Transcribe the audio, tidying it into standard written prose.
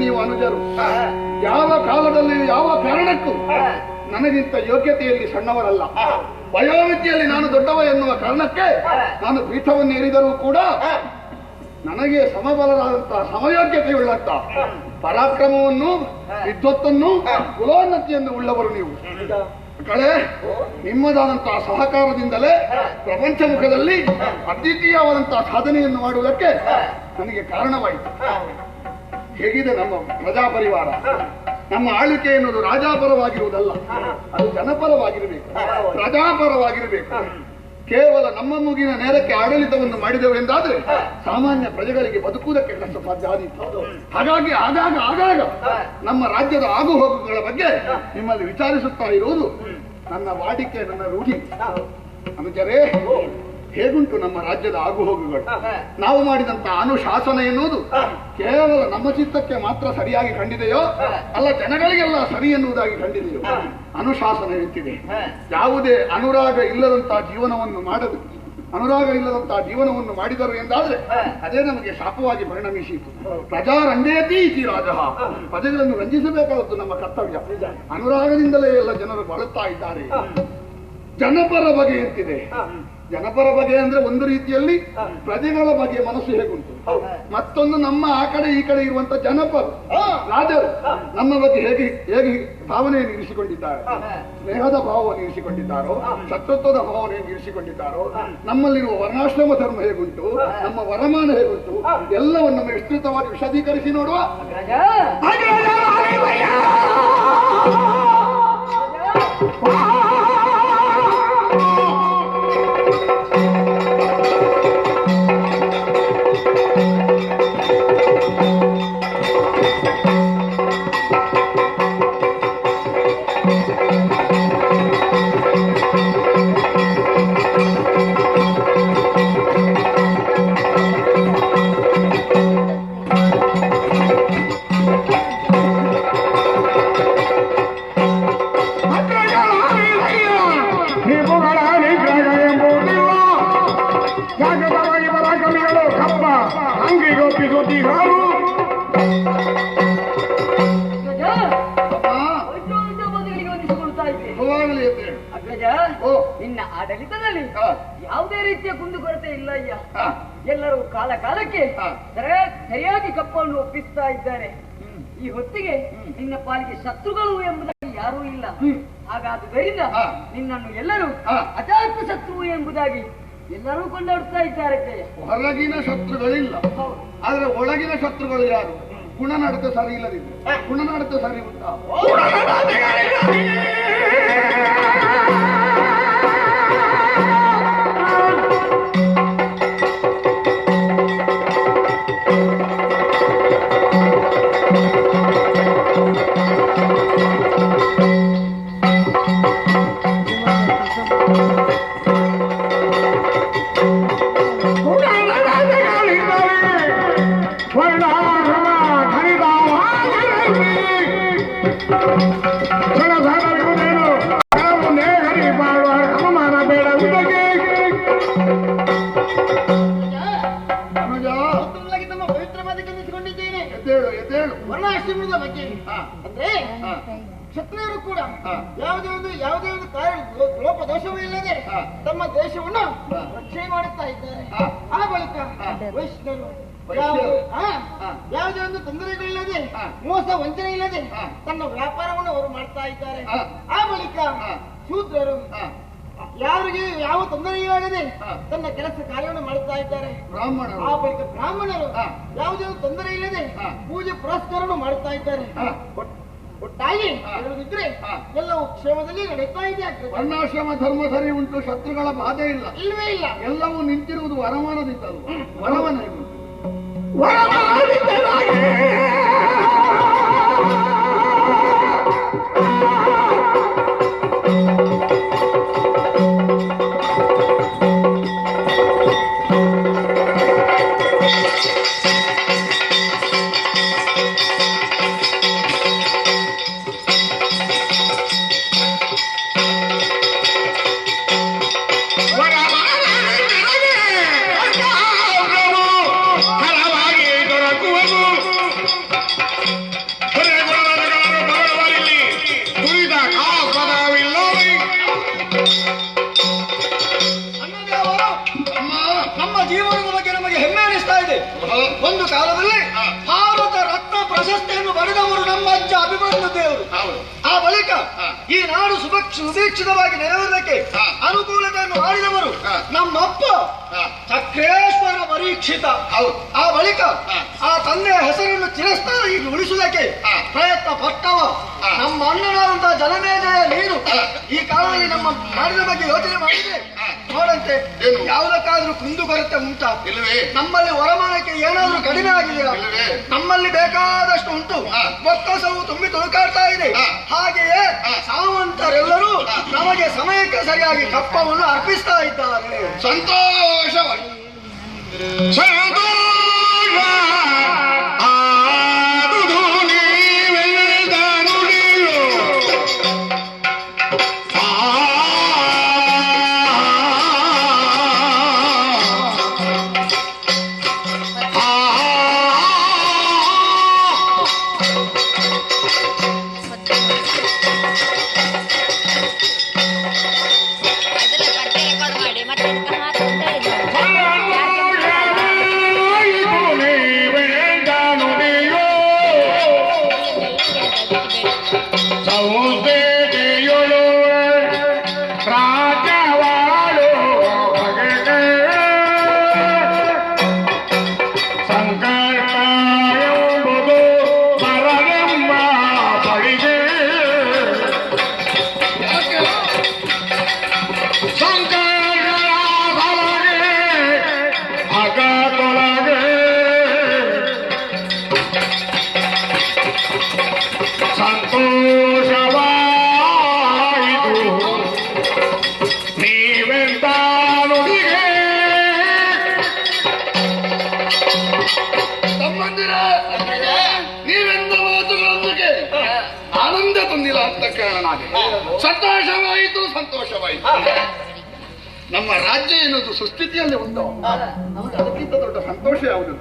ನೀವು ಅನುಜರು ಯಾವ ಕಾಲದಲ್ಲಿ ಯಾವ ಕಾರಣಕ್ಕೂ ನನಗಿಂತ ಯೋಗ್ಯತೆಯಲ್ಲಿ ಸಣ್ಣವರಲ್ಲ. ವಯೋಮಿತಿಯಲ್ಲಿ ನಾನು ದೊಡ್ಡವ ಎನ್ನುವ ಕಾರಣಕ್ಕೆ ನಾನು ಪೀಠವನ್ನು ಏರಿದರೂ ಕೂಡ ನನಗೆ ಸಮಬಲರಾದಂತಹ ಸಮಯೋಗ್ಯತೆಯುಳ್ಳಂತ ಪರಾಕ್ರಮವನ್ನು, ವಿದ್ವತ್ತನ್ನು, ಕುಲೋನ್ನತಿಯನ್ನು ಉಳ್ಳವರು ನೀವು. ಕಳೆ ನಿಮ್ಮದಾದಂತಹ ಸಹಕಾರದಿಂದಲೇ ಪ್ರಪಂಚ ಮುಖದಲ್ಲಿ ಅದ್ವಿತೀಯವಾದಂತಹ ಸಾಧನೆಯನ್ನು ಮಾಡುವುದಕ್ಕೆ ನನಗೆ ಕಾರಣವಾಯಿತು. ಹೇಗಿದೆ ನಮ್ಮ ಪ್ರಜಾಪರಿವಾರ? ನಮ್ಮ ಆಳ್ವಿಕೆ ಎನ್ನುವುದು ರಾಜಾಪರವಾಗಿರುವುದಲ್ಲ, ಅದು ಜನಪರವಾಗಿರಬೇಕು, ಪ್ರಜಾಪರವಾಗಿರಬೇಕು. ಕೇವಲ ನಮ್ಮ ಮೂಗಿನ ನೇರಕ್ಕೆ ಆಡಳಿತವನ್ನು ಮಾಡಿದೆವು ಎಂದಾದ್ರೆ ಸಾಮಾನ್ಯ ಪ್ರಜೆಗಳಿಗೆ ಬದುಕುವುದಕ್ಕೆ ಕಷ್ಟ ಸಾಧ್ಯ ಆದೀತು. ಹಾಗಾಗಿ ಆಗಾಗ ನಮ್ಮ ರಾಜ್ಯದ ಆಗುಹೋಗುಗಳ ಬಗ್ಗೆ ನಿಮ್ಮಲ್ಲಿ ವಿಚಾರಿಸುತ್ತಾ ಇರುವುದು ನನ್ನ ವಾಡಿಕೆ, ನನ್ನ ರೂಢಿ. ಅನುಜರೇ, ಹೇಗುಂಟು ನಮ್ಮ ರಾಜ್ಯದ ಆಗುಹೋಗುಗಳು? ನಾವು ಮಾಡಿದಂತಹ ಅನುಶಾಸನ ಎನ್ನುವುದು ಕೇವಲ ನಮ್ಮ ಚಿತ್ತಕ್ಕೆ ಮಾತ್ರ ಸರಿಯಾಗಿ ಕಂಡಿದೆಯೋ ಅಲ್ಲ ಜನಗಳಿಗೆಲ್ಲ ಸರಿ ಎನ್ನುವುದಾಗಿ ಕಂಡಿದೆಯೋ? ಅನುಶಾಸನ ಇರುತ್ತಿದೆ. ಯಾವುದೇ ಅನುರಾಗ ಇಲ್ಲದಂತಹ ಜೀವನವನ್ನು ಮಾಡದು, ಅನುರಾಗ ಇಲ್ಲದಂತಹ ಜೀವನವನ್ನು ಮಾಡಿದರು ಎಂದಾದ್ರೆ ಅದೇ ನಮಗೆ ಶಾಪವಾಗಿ ಪರಿಣಮಿಸಿತು. ಪ್ರಜಾ ರಂಜಯತಿ ಇತಿ ರಾಜಃ, ಪ್ರಜೆಗಳನ್ನು ರಂಜಿಸಬೇಕಾದದ್ದು ನಮ್ಮ ಕರ್ತವ್ಯ. ಅನುರಾಗದಿಂದಲೇ ಎಲ್ಲ ಜನರು ಬಾಳುತ್ತಾ ಇದ್ದಾರೆ. ಜನಪರ ಬಗೆ ಇರ್ತಿದೆ. ಜನಪರ ಬಗೆ ಅಂದ್ರೆ ಒಂದು ರೀತಿಯಲ್ಲಿ ಪ್ರಜೆಗಳ ಬಗ್ಗೆ ಮನಸ್ಸು ಹೇಗುಂಟು, ಮತ್ತೊಂದು ನಮ್ಮ ಆ ಕಡೆ ಈ ಕಡೆ ಇರುವಂತ ಜನಪರ ರಾಜರು ನಮ್ಮ ಬಗ್ಗೆ ಹೇಗೆ ಹೇಗೆ ಭಾವನೆಯನ್ನು ಇರಿಸಿಕೊಂಡಿದ್ದಾರೆ, ಸ್ನೇಹದ ಭಾವವನ್ನು ಇರಿಸಿಕೊಂಡಿದ್ದಾರೋ, ಶತ್ರುತ್ವದ ಭಾವನೆಯನ್ನು ಇರಿಸಿಕೊಂಡಿದ್ದಾರೋ, ನಮ್ಮಲ್ಲಿರುವ ವರ್ಣಾಶ್ರಮ ಧರ್ಮ ಹೇಗುಂಟು, ನಮ್ಮ ವರಮಾನ ಹೇಗುಂಟು, ಎಲ್ಲವನ್ನು ವಿಸ್ತೃತವಾಗಿ ವಿಶದೀಕರಿಸಿ ನೋಡುವ. ನಿನ್ನ ಆಡಳಿತದಲ್ಲಿ ಯಾವುದೇ ರೀತಿಯ ಕುಂದುಕೊರತೆ ಇಲ್ಲ ಅಯ್ಯ. ಎಲ್ಲರೂ ಕಾಲ ಕಾಲಕ್ಕೆ ಸರಿಯಾಗಿ ಕಪ್ಪನ್ನು ಒಪ್ಪಿಸ್ತಾ ಇದ್ದಾರೆ. ಈ ಹೊತ್ತಿಗೆ ನಿನ್ನ ಪಾಲಿಗೆ ಶತ್ರುಗಳು ಎಂಬುದಾಗಿ ಯಾರೂ ಇಲ್ಲ. ಹಾಗಾದುದರಿಂದ ನಿನ್ನನ್ನು ಎಲ್ಲರೂ ಅಜಾತ ಶತ್ರು ಎಂಬುದಾಗಿ ಎಲ್ಲರೂ ಕೊಂಡಾಡುತ್ತಾ ಇದ್ದಾರೆ. ಹೊರಗಿನ ಶತ್ರುಗಳಿಲ್ಲ, ಆದ್ರೆ ಒಳಗಿನ ಶತ್ರುಗಳು ಯಾರು? ಗುಣನಡತೆ ಸರಿ ಇಲ್ಲದಿದ್ರೆ ಗುಣನಡತೆ ಸರಿ ಉಂಟಾ? ವರ್ಣಾಶ್ರಮದ ಬಗ್ಗೆ ಅಂದ್ರೆ ಕ್ಷತ್ರಿಯರು ಕೂಡ ಯಾವುದೇ ಒಂದು ಕಾರ್ಯ ಲೋಪದೋಷವೂ ಇಲ್ಲದೆ ತಮ್ಮ ದೇಶವನ್ನು ರಕ್ಷಣೆ ಮಾಡುತ್ತಾ ಇದ್ದಾರೆ. ಆ ಬಳಿಕ ವೈಷ್ಣವರು ಯಾವುದೇ ಒಂದು ತೊಂದರೆಗಳಿಲ್ಲದೆ ಮೋಸ ವಂಚನೆ ಇಲ್ಲದೆ ತನ್ನ ವ್ಯಾಪಾರವನ್ನು ಅವರು ಮಾಡ್ತಾ ಇದ್ದಾರೆ. ಆ ಬಳಿಕ ಶೂದ್ರರು ಯಾರಿಗೆ ಯಾವ ತೊಂದರೆಯಾಗದೆ ತನ್ನ ಕೆಲಸ ಕಾರ್ಯವನ್ನು ಮಾಡುತ್ತಾ ಇದ್ದಾರೆ. ಆ ಬಳಿಕ ಬ್ರಾಹ್ಮಣರು ಯಾವುದೇ ಒಂದು ತೊಂದರೆ ಇಲ್ಲದೆ ಪೂಜೆ ಪುರಸ್ಕಾರವನ್ನು ಮಾಡುತ್ತಾ ಇದ್ದಾರೆ. ಒಟ್ಟಾಗಿ ಹೇಳುವುದಿದ್ರೆ ಎಲ್ಲವೂ ಕ್ಷೇಮದಲ್ಲಿ ನಡೀತಾ ಇದೆ. ವರ್ಣಾಶ್ರಮ ಧರ್ಮ ಸರಿ ಉಂಟು, ಶತ್ರುಗಳ ಬಾಧೆ ಇಲ್ಲ, ಇಲ್ಲವೇ ಇಲ್ಲ. ಎಲ್ಲವೂ ನಿಂತಿರುವುದು ವರಮಾನದಿಂದಲೂ. ವರವನ್ನ ಒಂದು ಕಾಲದಲ್ಲಿ ಭಾರತ ರತ್ನ ಪ್ರಶಸ್ತಿಯನ್ನು ಪಡೆದವರು ನಮ್ಮ ಅಜ್ಜ ಅಭಿಮನ್ಯು ದೇವರು. ಆ ಬಳಿಕ ಈ ನಾಡು ಸುಭಿಕ್ಷಿತವಾಗಿ ನೆರವೇರಲಿಕ್ಕೆ ಅನುಕೂಲತೆಯನ್ನು ಮಾಡಿದವರು ನಮ್ಮಪ್ಪ ಚಕ್ರೇಶ್ವರ ಪರೀಕ್ಷಿತ. ಆ ಬಳಿಕ ಆ ತಂದೆಯ ಹೆಸರನ್ನು ಚಿರಸ್ಥಾಯಿ ಉಳಿಸುವುದಕ್ಕೆ ಪ್ರಯತ್ನ ಪಟ್ಟವ ನಮ್ಮ ಅಣ್ಣನಾದಂತಹ ಜನಮೇಜಯ ನೀನು ಈ ಕಾಲದಲ್ಲಿ ನಮ್ಮ ನಾಡಿನ ಬಗ್ಗೆ ಯೋಚನೆ ಮಾಡಿದ್ರೆ ನೋಡಂತೆ ಯಾವುದಕ್ಕಾದ್ರೂ ಕುಂದುಕೊರತೆ ಉಂಟಾ? ಇಲ್ಲವೇ? ನಮ್ಮಲ್ಲಿ ವರಮಾನಕ್ಕೆ ಏನಾದ್ರೂ ಕಡಿಮೆ ಆಗಿದೆಯಾ? ನಮ್ಮಲ್ಲಿ ಬೇಕಾದಷ್ಟು ಉಂಟು, ಬೊಕ್ಕಸವು ತುಂಬಿ ತುಳುಕಾಡ್ತಾ ಇದೆ. ಹಾಗೆಯೇ ಸಾವಂತರೆಲ್ಲರೂ ನಮಗೆ ಸಮಯಕ್ಕೆ ಸರಿಯಾಗಿ ಕಪ್ಪವನ್ನು ಅರ್ಪಿಸ್ತಾ ಇದ್ದಾರೆ. ಸಂತೋಷವಾಗಿ ಸಂತೋಷವಾಯಿತು, ಸಂತೋಷವಾಯಿತು. ನಮ್ಮ ರಾಜ್ಯ ಎನ್ನುವುದು ಸುಸ್ಥಿತಿಯಲ್ಲಿ ಉಂಟು. ನಮಗೆ ಅದಕ್ಕಿಂತ ದೊಡ್ಡ ಸಂತೋಷ ಯಾವುದು?